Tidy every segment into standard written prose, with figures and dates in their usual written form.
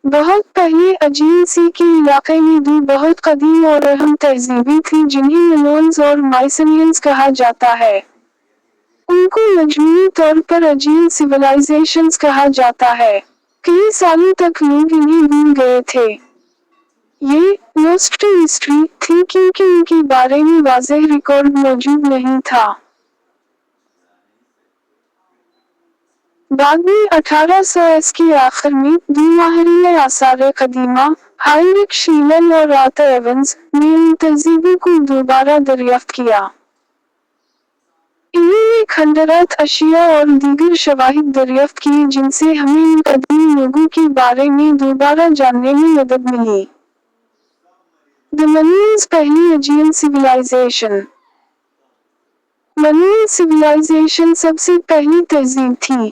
بہت پہلے ایجین سی کے علاقے میں دو بہت قدیم اور اہم تہذیبیں تھیں جنہیں منونز اور مائسینیئنز کہا جاتا ہے۔ ان کو مجموعی طور پر ایجین سویلائزیشنز کہا جاتا ہے۔ کئی سالوں تک لوگ انہیں بھول گئے تھے۔ یہ لوسٹ ہسٹری تھی کیونکہ ان کے بارے میں واضح ریکارڈ موجود نہیں تھا۔ بعد میں 1800 کے آخر میں دو ماہرین آثار قدیمہ، ہائنرک شیمل اور آرتھر ایونز، نے ان تہذیبوں کو دوبارہ دریافت کیا۔ انہوں نے کھنڈرات اشیاء اور دیگر شواہد دریافت کیے جن سے ہمیں ان قدیم لوگوں کے بارے میں دوبارہ جاننے میں مدد ملی۔ منونز پہلی ایجین سویلائزیشن۔ منون سویلائزیشن سب سے پہلی تہذیب تھی۔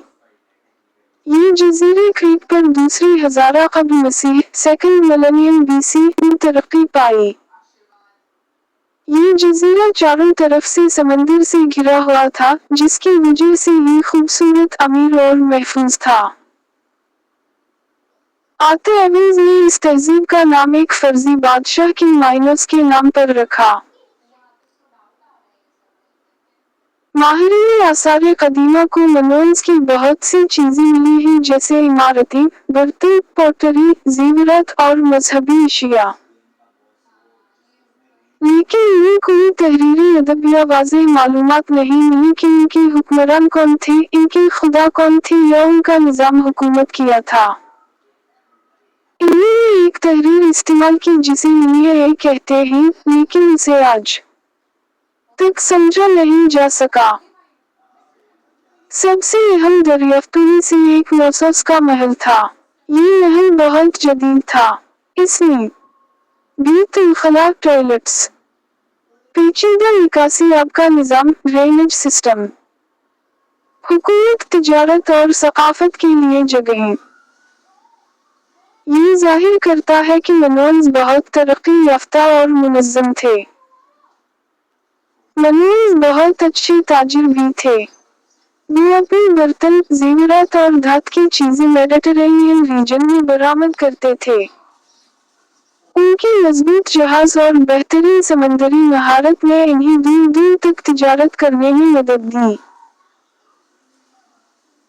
یہ جزیرے کریٹ پر دوسری ہزارہ قبل مسیح سیکنڈ ملینیم بی سی میں ترقی پائی۔ یہ جزیرہ چاروں طرف سے سمندر سے گھرا ہوا تھا جس کی وجہ سے یہ خوبصورت، امیر اور محفوظ تھا۔ آرتھر ایونز نے اس تہذیب کا نام ایک فرضی بادشاہ کے مائنوس کے نام پر رکھا۔ ماہرین آثار قدیمہ کو منونز کی بہت سی چیزیں ملی ہیں جیسے عمارتی برتن، پوٹری، زیورات اور مذہبی اشیاء۔ لیکن انہیں کوئی تحریری ادب یا واضح معلومات نہیں ملی کہ ان کے حکمران کون تھے، ان کے خدا کون تھے یا ان کا نظام حکومت کیا تھا۔ انہوں نے ایک تحریر استعمال کی جسے انیے کہتے ہیں، لیکن اسے آج تک سمجھا نہیں جا سکا۔ سب سے اہم دریافتوں میں سے ایک نوسوس کا محل تھا۔ یہ محل بہت جدید تھا۔ اس میں بیت الخلاء، ٹوائلٹس، پیچیدہ نکاسی آب کا نظام، ڈرینیج سسٹم، حکومت، تجارت اور ثقافت کے لیے جگہیں۔ یہ ظاہر کرتا ہے کہ منونز بہت ترقی یافتہ اور منظم تھے۔ منونز بہت اچھے تاجر بھی تھے۔ وہ اپنے برتن، زیورات اور دھات کی چیزیں میڈیٹرینین ریجن میں برآمد کرتے تھے۔ ان کی مضبوط جہاز اور بہترین سمندری مہارت نے انہیں دور دور تک تجارت کرنے میں مدد دی۔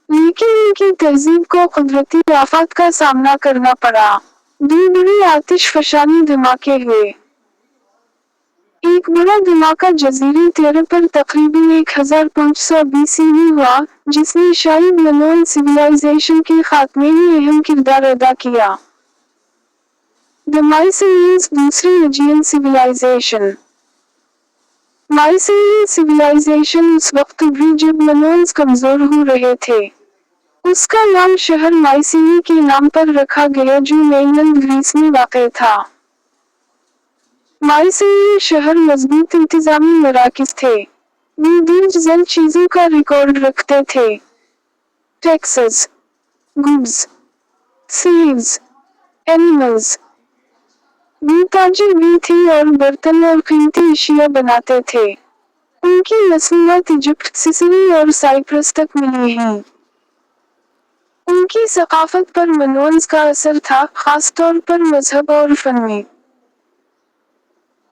لیکن ان کی تہذیب کو قدرتی آفات کا سامنا کرنا پڑا۔ دو بڑے آتش فشانی دھماکے ہوئے۔ ایک بڑا دھماکہ جزیرے تیرہ پر تقریباً 1500 BC میں ہوا، جس نے شاید منون سویلائزیشن کے خاتمے میں اہم کردار ادا کیا۔ مائسینیئنز دوسری ایجین سویلائزیشن۔ مائسینین سویلائزیشن اس وقت ابھری جب منونز کمزور ہو رہے تھے۔ اس کا نام شہر مائسینی کے نام پر رکھا گیا جو مین لینڈ گریس میں واقع تھا۔ مائسینین شہر مضبوط انتظامی مراکز تھے۔ وہ درج ذیل چیزوں کا ریکارڈ رکھتے تھے: ٹیکسز، گڈز، سلیوز، اینیملز۔ وہ تاجر بھی تھے اور برتن اور قیمتی اشیاء بناتے تھے۔ ان کی مصنوعات ایجپٹ، سسلی اور سائپرس تک ملی ہیں۔ ان کی ثقافت پر منونز کا اثر تھا، خاص طور پر مذہب اور فن میں۔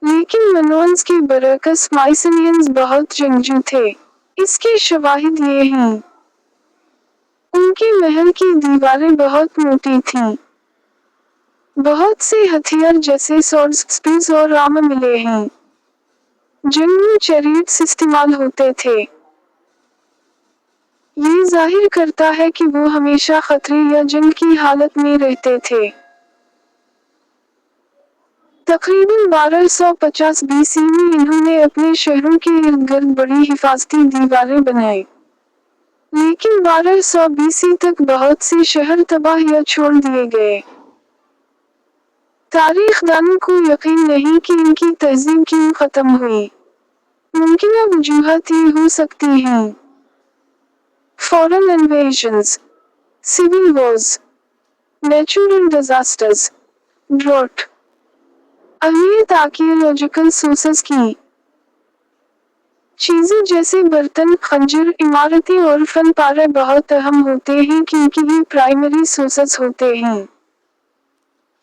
لیکن منونز کے برعکس مائسینیئنز بہت جنگجو تھے۔ اس کے شواہد یہ ہیں: ان کے محل کی دیواریں بہت موٹی تھیں۔ بہت سے ہتھیار جیسے سورڈز، سپیرز اور آرمر ملے ہیں۔ جنگ میں چیریٹس استعمال ہوتے تھے۔ یہ ظاہر کرتا ہے کہ وہ ہمیشہ خطرے یا جنگ کی حالت میں رہتے تھے۔ تقریباً 1250 BC میں انہوں نے اپنے شہروں کے ارد گرد بڑی حفاظتی دیواریں بنائیں۔ لیکن 1200 BC تک بہت سے شہر تباہ یا چھوڑ دیے گئے۔ تاریخ دانوں کو یقین نہیں کہ ان کی تہذیب کیوں ختم ہوئی۔ ممکنہ وجوہات یہ ہو سکتی ہیں: foreign invasions, civil wars, natural disasters, drought. اہمیت آرکیالوجیکل سورسز کی۔ چیزیں جیسے برتن، خنجر، عمارتیں اور فن پارے بہت اہم ہوتے ہیں کیونکہ یہ پرائمری سورسز ہوتے ہیں۔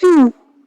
2.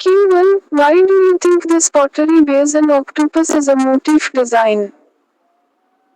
Q1. Why do you think this pottery bears an octopus as a motif design?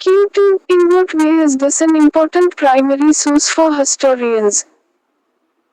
Q2. In what way is this an important primary source for historians?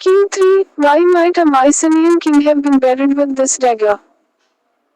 Q3. Why might a Mycenaean king have been buried with this dagger?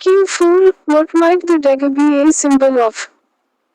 Q4. What might the dagger be a symbol of?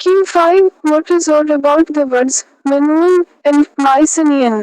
Q5. What is odd about the words Minoan and Mycenaean?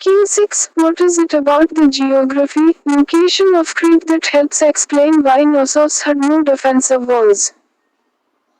Q6. What is it about the geography, location of Crete that helps explain why Knossos had no defensive walls?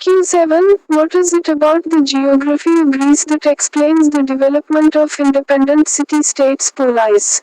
Q7. What is it about the geography of Greece that explains the development of independent city-states polis?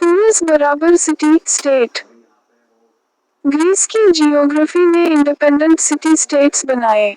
Polis برابر city state. Greece کی geography نے independent city states بنائے.